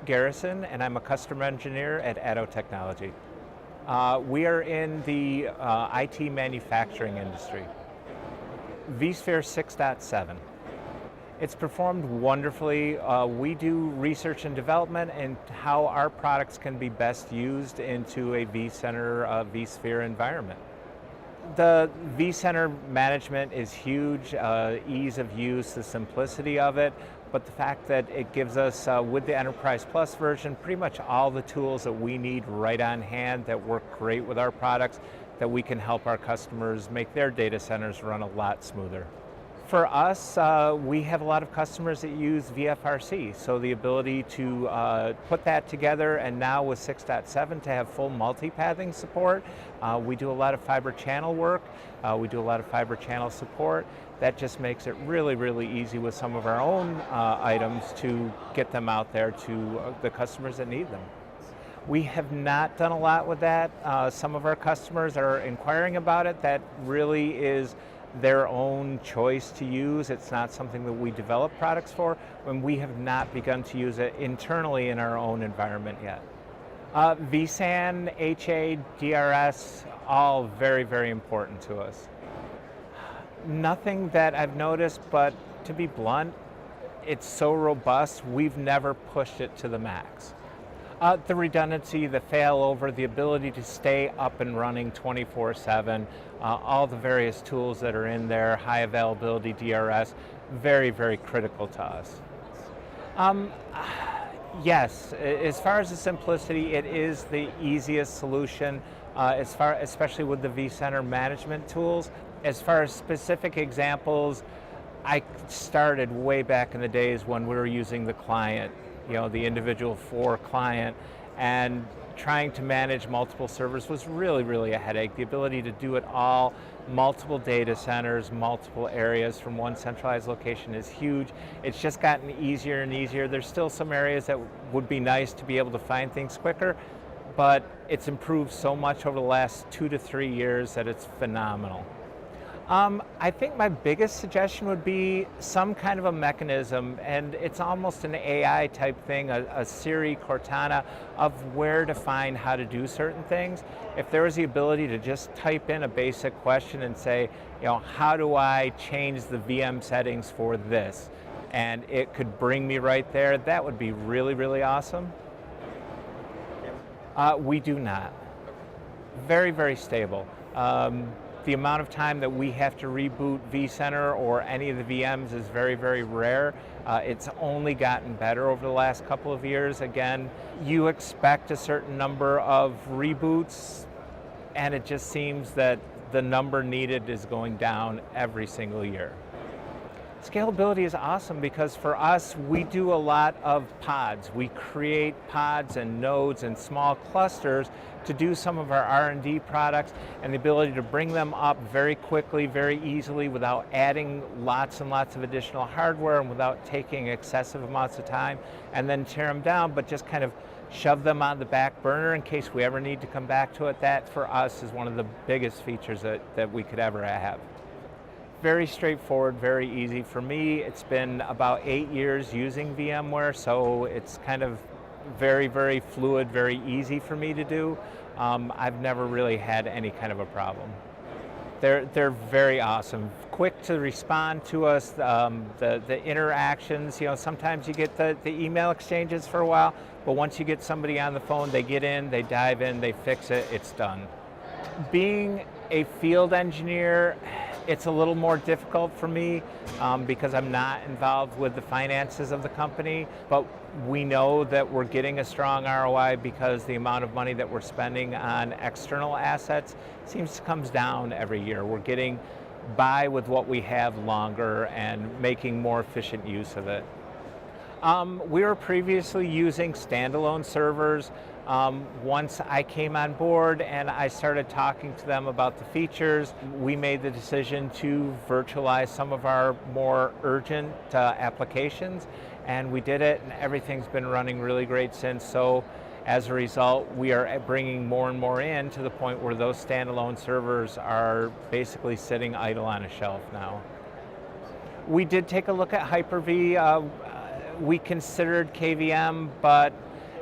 Garrison, and I'm a customer engineer at Addo Technology. We are in the IT manufacturing industry. vSphere 6.7. It's performed wonderfully. We do research and development and how our products can be best used into a vCenter, vSphere environment. The vCenter management is huge, ease of use, the simplicity of it, but the fact that it gives us, with the Enterprise Plus version, pretty much all the tools that we need right on hand that work great with our products, that we can help our customers make their data centers run a lot smoother. For us, we have a lot of customers that use VFRC, so the ability to put that together, and now with 6.7 to have full multipathing support. We do a lot of fiber channel work, we do a lot of fiber channel support. That just makes it really, really easy with some of our own items to get them out there to the customers that need them. We have not done a lot with that. Some of our customers are inquiring about it. That really is their own choice to use. It's not something that we develop products for, and we have not begun to use it internally in our own environment yet. vSAN, HA, DRS, all very, very important to us. Nothing that I've noticed, but to be blunt, it's so robust, we've never pushed it to the max. The redundancy, the failover, the ability to stay up and running 24/7, all the various tools that are in there, high availability DRS, very, very critical to us. Yes, as far as the simplicity, it is the easiest solution, especially with the vCenter management tools. As far as specific examples, I started way back in the days when we were using the client, the individual for client, and trying to manage multiple servers was really, really a headache. The ability to do it all, multiple data centers, multiple areas from one centralized location is huge. It's just gotten easier and easier. There's still some areas that would be nice to be able to find things quicker, but it's improved so much over the last 2 to 3 years that it's phenomenal. I think my biggest suggestion would be some kind of a mechanism, and it's almost an AI type thing, a Siri, Cortana, of where to find how to do certain things. If there was the ability to just type in a basic question and say, how do I change the VM settings for this? And it could bring me right there, that would be really, really awesome. We do not. Very, very stable. The amount of time that we have to reboot vCenter or any of the VMs is very, very rare. It's only gotten better over the last couple of years. Again, you expect a certain number of reboots, and it just seems that the number needed is going down every single year. Scalability is awesome because for us, we do a lot of pods. We create pods and nodes and small clusters to do some of our R&D products, and the ability to bring them up very quickly, very easily, without adding lots and lots of additional hardware and without taking excessive amounts of time, and then tear them down, but just kind of shove them on the back burner in case we ever need to come back to it. That, for us, is one of the biggest features that we could ever have. Very straightforward, very easy. For me, it's been about 8 years using VMware, so it's kind of very, very fluid, very easy for me to do. I've never really had any kind of a problem. They're very awesome, quick to respond to us, the interactions, sometimes you get the email exchanges for a while, but once you get somebody on the phone, they get in, they dive in, they fix it, it's done. Being a field engineer, it's a little more difficult for me because I'm not involved with the finances of the company, but we know that we're getting a strong ROI because the amount of money that we're spending on external assets seems to come down every year. We're getting by with what we have longer and making more efficient use of it. We were previously using standalone servers. Once I came on board and I started talking to them about the features, we made the decision to virtualize some of our more urgent applications, and we did it, and everything's been running really great since. So as a result, we are bringing more and more in to the point where those standalone servers are basically sitting idle on a shelf now. We did take a look at Hyper-V. We considered KVM, but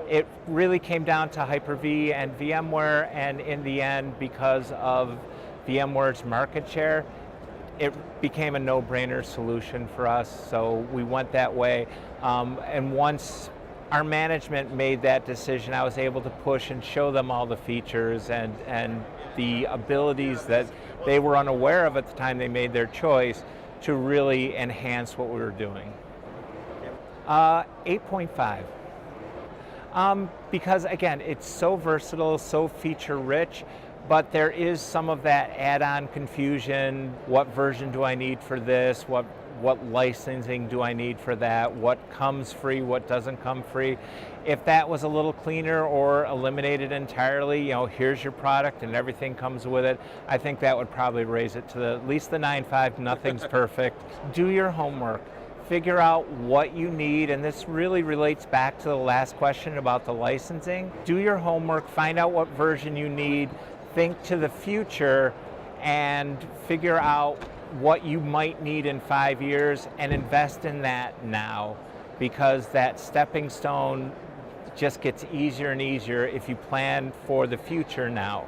It really came down to Hyper-V and VMware, and in the end, because of VMware's market share, it became a no-brainer solution for us, so we went that way. And once our management made that decision, I was able to push and show them all the features and the abilities that they were unaware of at the time they made their choice to really enhance what we were doing. 8.5. Because again, it's so versatile, so feature-rich, but there is some of that add-on confusion. What version do I need for this? What licensing do I need for that? What comes free? What doesn't come free? If that was a little cleaner or eliminated entirely, here's your product and everything comes with it, I think that would probably raise it to at least the 9.5. Nothing's perfect. Do your homework. Figure out what you need, and this really relates back to the last question about the licensing. Do your homework, find out what version you need, think to the future, and figure out what you might need in 5 years and invest in that now, because that stepping stone just gets easier and easier if you plan for the future now.